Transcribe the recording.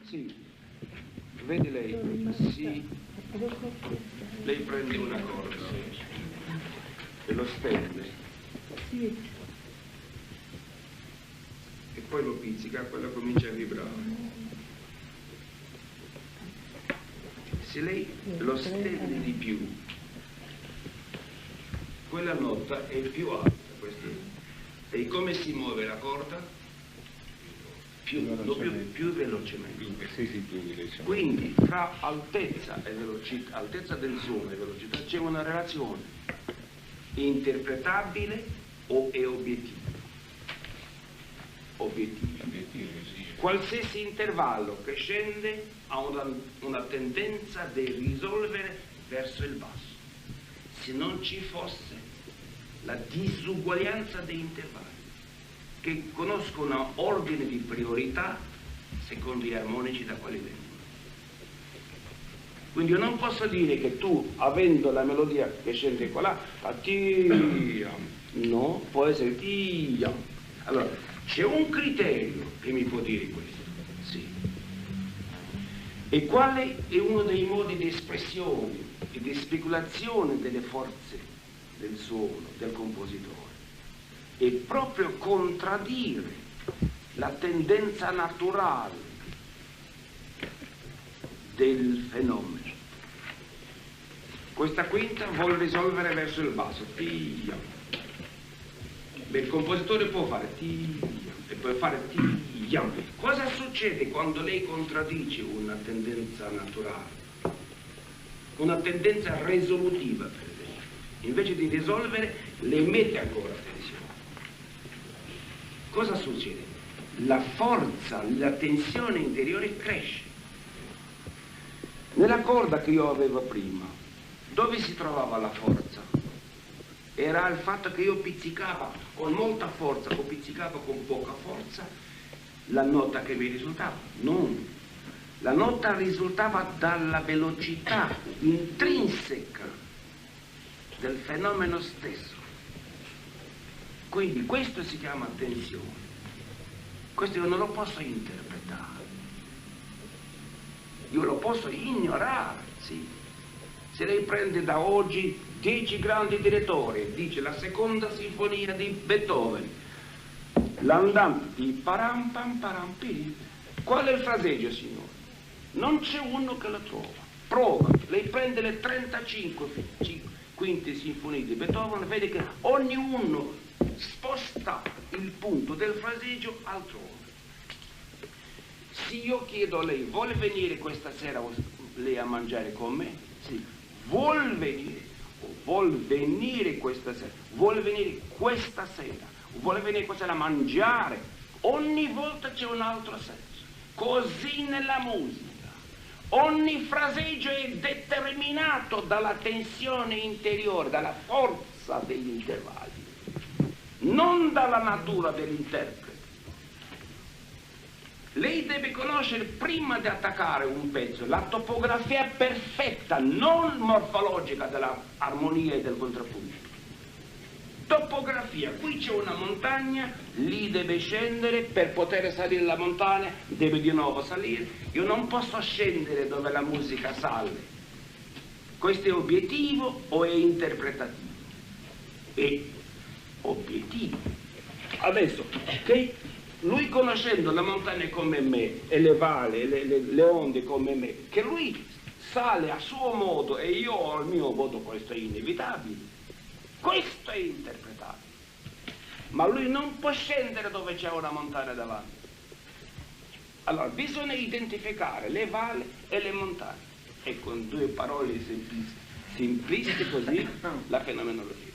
Sì, vedi lei, sì, lei prende una corda e lo stende e poi lo pizzica, quello comincia a vibrare. Se lei lo stende di più, quella nota è più alta, e come si muove la corda? Più velocemente. Quindi fra altezza e velocità, altezza del suono e velocità c'è una relazione interpretabile o è obiettiva. Qualsiasi intervallo che scende ha una tendenza di risolvere verso il basso. Se non ci fosse la disuguaglianza dei intervalli, che conoscono ordine di priorità secondo gli armonici da quali vengono. Quindi io non posso dire che tu, avendo la melodia che scende qua là, no, può essere tiam. Allora, c'è un criterio che mi può dire questo, sì. E quale è uno dei modi di espressione e di speculazione delle forze del suono, del compositore? E proprio contraddire la tendenza naturale del fenomeno. Questa quinta vuole risolvere verso il basso, tiam. Beh, il compositore può fare tiam e può fare tiam. Cosa succede quando lei contraddice una tendenza naturale? Una tendenza risolutiva, per esempio. Invece di risolvere, le mette ancora tensione. Cosa succede? La forza, la tensione interiore cresce. Nella corda che io avevo prima, dove si trovava la forza? Era il fatto che io pizzicavo con molta forza o pizzicavo con poca forza la nota che mi risultava. Non. La nota risultava dalla velocità intrinseca del fenomeno stesso. Quindi questo si chiama tensione. Questo io non lo posso interpretare. Io lo posso ignorare, sì. Se lei prende da oggi 10 grandi direttori, dice la seconda sinfonia di Beethoven, l'andante di param pam param pi. Qual è il fraseggio, signore? Non c'è uno che lo trova. Prova. Lei prende le 35 quinte sinfonie di Beethoven, vede che ognuno sposta il punto del fraseggio altrove. Se io chiedo a lei, vuole venire questa sera lei a mangiare con me? Sì. Vuol venire questa sera? Vuole venire questa sera? Vuole venire questa sera a mangiare? Ogni volta c'è un altro senso. Così nella musica. Ogni fraseggio è determinato dalla tensione interiore, dalla forza degli intervalli, non dalla natura dell'interprete. Lei deve conoscere prima di attaccare un pezzo la topografia perfetta, non morfologica dell'armonia e del contrappunto. Topografia, qui c'è una montagna, lì deve scendere, per poter salire la montagna deve di nuovo salire. Io non posso scendere dove la musica sale. Questo è obiettivo o è interpretativo? È obiettivo. Adesso, che lui conoscendo la montagna come me e le valli, le onde come me, che lui sale a suo modo e io ho il mio modo, questo è inevitabile. Questo è interpretabile. Ma lui non può scendere dove c'è una montagna davanti. Allora bisogna identificare le valli e le montagne. E con due parole semplici così la fenomenologia.